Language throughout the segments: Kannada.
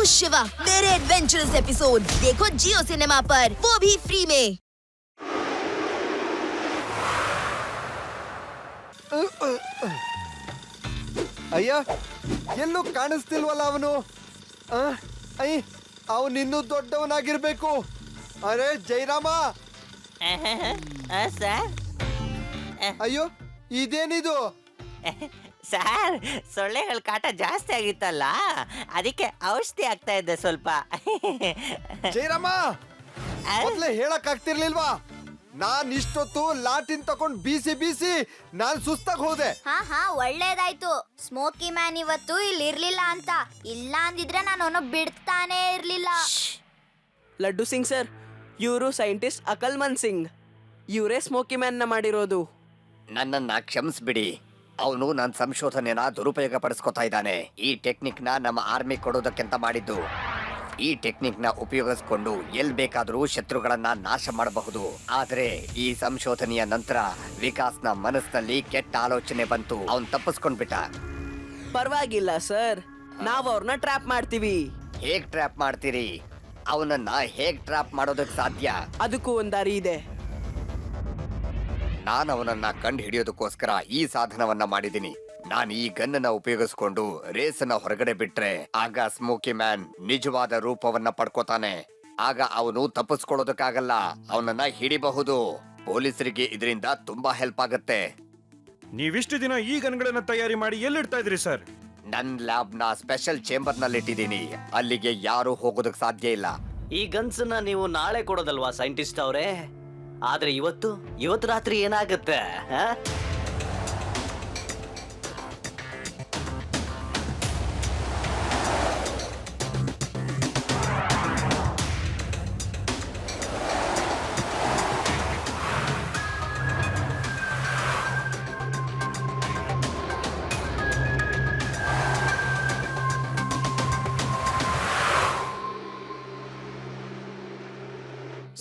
शिवा, मेरे एडवेंचरस एपिसोड देखो जियो सिनेमा पर, वो भी फ्री में। ಅಯ್ಯ ಎಲ್ಲೂ ಕಾಣಿಸ್ತಿಲ್ವಲ್ಲ ಅವನು. ಅವನಿನ್ನೂ ದೊಡ್ಡವನಾಗಿರ್ಬೇಕು. ಅರೆ ಜೈರಾಮ, ಸರ್ ಅಯ್ಯೋ ಇದೇನಿದು? ಸರ್ ಸೊಳ್ಳೆಗಳ ಕಾಟ ಜಾಸ್ತಿ ಆಗಿತ್ತಲ್ಲ, ಅದಕ್ಕೆ ಔಷಧಿ ಆಗ್ತಾ ಇದ್ದೆ ಸ್ವಲ್ಪ. ಜೈರಾಮ, ಮೊದ್ಲೇ ಹೇಳಕ್ ಆಗ್ತಿರ್ಲಿಲ್ವಾ? ನಾನ್ ಇಷ್ಟೊತ್ತು ಲಾಟಿನ್ ತಕೊಂಡ್ ಬೀಸಿ ನಾನ್ ಸುಸ್ತಾಗ್ ಹೋದೆ. ಹಾ ಒಳ್ಳೇದಾಯ್ತು. ಸ್ಮೋಕಿ ಮ್ಯಾನ್ ಇವತ್ತು ಇಲ್ಲಿ ಇರ್ಲಿಲ್ಲ ಅಂತ. ಇಲ್ಲ ಅಂದಿದ್ರೆ ನಾನು ಅವನು ಬಿಡ್ತಾನೆ ಇರ್ಲಿಲ್ಲ. ಲಡ್ಡು ಸಿಂಗ್ ಸರ್, ಇವರು ಸೈಂಟಿಸ್ಟ್ ಅಕಲ್ಮನ್ ಸಿಂಗ್. ಇವರೇ ಸ್ಮೋಕಿ ಮ್ಯಾನ್ ನ ಮಾಡಿರೋದು. ನನ್ನನ್ನ ಕ್ಷಮಿಸ್ಬಿಡಿ. ಅವನು ನನ್ನ ಸಂಶೋಧನೆನ ದುರುಪಯೋಗ ಪಡಿಸ್ಕೊತಾ ಇದ್ದಾನೆ. ಈ ಟೆಕ್ನಿಕ್ ನ ನಮ್ಮ ಆರ್ಮಿ ಕೊಡೋದಕ್ಕಿಂತ ಮಾಡಿದ್ದು. ಈ ಟೆಕ್ನಿಕ್ ನ ಉಪಯೋಗಿಸ್ಕೊಂಡು ಎಲ್ ಬೇಕಾದ್ರೂ ಶತ್ರುಗಳನ್ನ ನಾಶ ಮಾಡಬಹುದು. ಆದ್ರೆ ಈ ಸಂಶೋಧನೆಯ ನಂತರ ವಿಕಾಸ್ನ ಮನಸ್ಸಿನಲ್ಲಿ ಕೆಟ್ಟ ಆಲೋಚನೆ ಬಂತು. ಅವನ್ ತಪ್ಪಿಸ್ಕೊಂಡ್ಬಿಟ್ಟ. ಪರವಾಗಿಲ್ಲ ಸರ್, ನಾವು ಅವ್ರನ್ನ ಟ್ರ್ಯಾಪ್ ಮಾಡ್ತೀವಿ. ಹೇಗ್ ಟ್ರ್ಯಾಪ್ ಮಾಡ್ತೀರಿ? ಅವನನ್ನ ಹೇಗ್ ಟ್ರ್ಯಾಪ್ ಮಾಡೋದಕ್ ಸಾಧ್ಯ? ಅದಕ್ಕೂ ಒಂದ್ ದಾರಿ ಇದೆ. ನಾನು ಅವನನ್ನ ಕಂಡು ಹಿಡಿಯೋದಕ್ಕೋಸ್ಕರ ಈ ಸಾಧನವನ್ನ ಮಾಡಿದ್ದೀನಿ. ನಾನು ಈ ಗನ್ನನ್ನ ಉಪಯೋಗಿಸ್ಕೊಂಡು ರೇಸನ್ನ ಹೊರಗಡೆ ಬಿಟ್ರೆ ಆಗ ಸ್ಮೋಕಿ ಮ್ಯಾನ್ ನಿಜವಾದ ರೂಪವನ್ನ ಪಡ್ಕೋತಾನೆ. ಆಗ ಅವನು ತಪ್ಪಿಸ್ಕೊಳ್ಳೋದಕ್ಕಾಗಲ್ಲ, ಅವನನ್ನ ಹಿಡಿಬಹುದು. ಪೊಲೀಸರಿಗೆ ಇದರಿಂದ ತುಂಬಾ ಹೆಲ್ಪ್ ಆಗುತ್ತೆ. ನೀವಿಷ್ಟು ದಿನ ಈ ಗನ್ಗಳನ್ನ ತಯಾರಿ ಮಾಡಿ ಎಲ್ಲಿಡ್ತಾ ಇದ್ರಿ ಸರ್? ನನ್ ಲ್ಯಾಬ್ ನ ಸ್ಪೆಷಲ್ ಚೇಂಬರ್ ನಲ್ಲಿ ಇಟ್ಟಿದ್ದೀನಿ. ಅಲ್ಲಿಗೆ ಯಾರು ಹೋಗೋದಕ್ ಸಾಧ್ಯ ಇಲ್ಲ. ಈ ಗನ್ಸನ್ನ ನೀವು ನಾಳೆ ಕೊಡೋದಲ್ವಾ ಸೈಂಟಿಸ್ಟ್ ಅವರೇ? ಆದ್ರೆ ಇವತ್ತು ರಾತ್ರಿ ಏನಾಗುತ್ತೆ?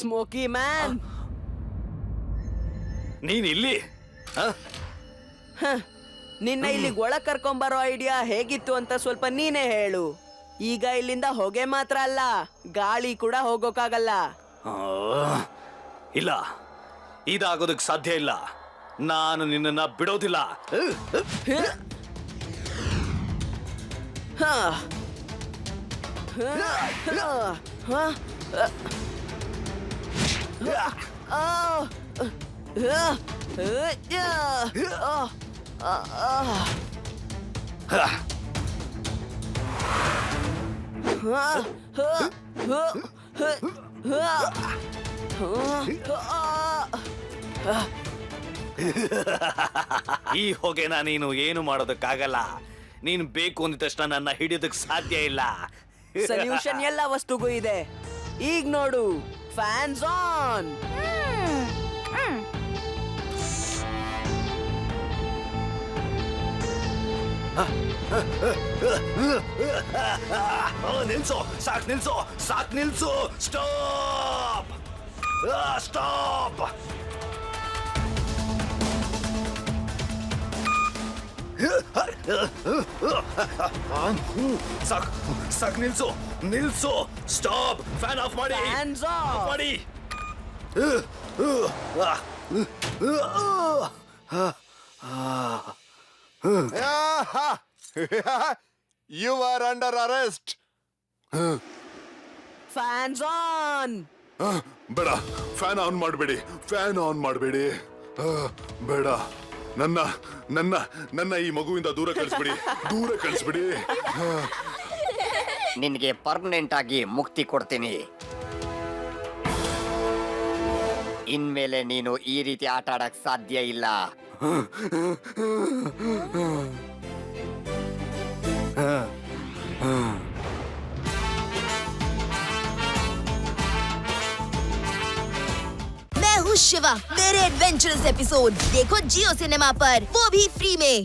ಸ್ಮೋಕಿ ಮ್ಯಾನ್, ನೀನ್ ಇಲ್ಲಿ? ನಿನ್ನ ಇಲ್ಲಿಗೆ ಒಳಗ್ ಕರ್ಕೊಂಬರೋ ಐಡಿಯಾ ಹೇಗಿತ್ತು ಅಂತ ಸ್ವಲ್ಪ ನೀನೇ ಹೇಳು. ಈಗ ಇಲ್ಲಿಂದ ಹೊಗೆ ಮಾತ್ರ ಅಲ್ಲ, ಗಾಳಿ ಕೂಡ ಹೋಗೋಕ್ಕಾಗಲ್ಲ. ಇಲ್ಲ, ಇದಾಗೋದಕ್ ಸಾಧ್ಯ ಇಲ್ಲ. ನಾನು ನಿನ್ನನ್ನ ಬಿಡೋದಿಲ್ಲ. ಹ. ಈ ಹೊಗೆನ ನೀನು ಏನು ಮಾಡೋದಕ್ಕಾಗಲ್ಲ. ನೀನ್ ಬೇಕು ಅಂದ ತಕ್ಷಣ ನನ್ನ ಹಿಡಿಯೋದಕ್ ಸಾಧ್ಯ ಇಲ್ಲ. ಸೊಲ್ಯೂಷನ್ ಎಲ್ಲ ವಸ್ತುಗೂ ಇದೆ. ಈಗ ನೋಡು, ಫ್ಯಾನ್ಸ್ ಆನ್. ನಿಲ್ಸು, ಸಾಕ್ ನಿಲ್ಸು. Stop, stop. ಸಾಕ್ ನಿಲ್ಸು. ಸ್ಟಾಪ್. ಫ್ಯಾನ್ ಆಫ್ ಮಾಡಿ. Hands off. ಮಾಡಿ. You are under arrest. Fans on. ಬೇಡ, ಫ್ಯಾನ್ ಆನ್ ಮಾಡಬೇಡಿ. ಬೇಡ, ನನ್ನ ಈ ಮಗುವಿಂದ ದೂರ ಕಳಿಸ್ಬಿಡಿ. ನಿನ್ಗೆ ಪರ್ಮನೆಂಟ್ ಆಗಿ ಮುಕ್ತಿ ಕೊಡ್ತೀನಿ. ಇನ್ಮೇಲೆ ನೀನು ಈ ರೀತಿ ಆಟ ಆಡಕ್ ಸಾಧ್ಯ ಇಲ್ಲ. मैं हूँ शिवा, मेरे एडवेंचरस एपिसोड देखो जियो सिनेमा पर, वो भी फ्री में।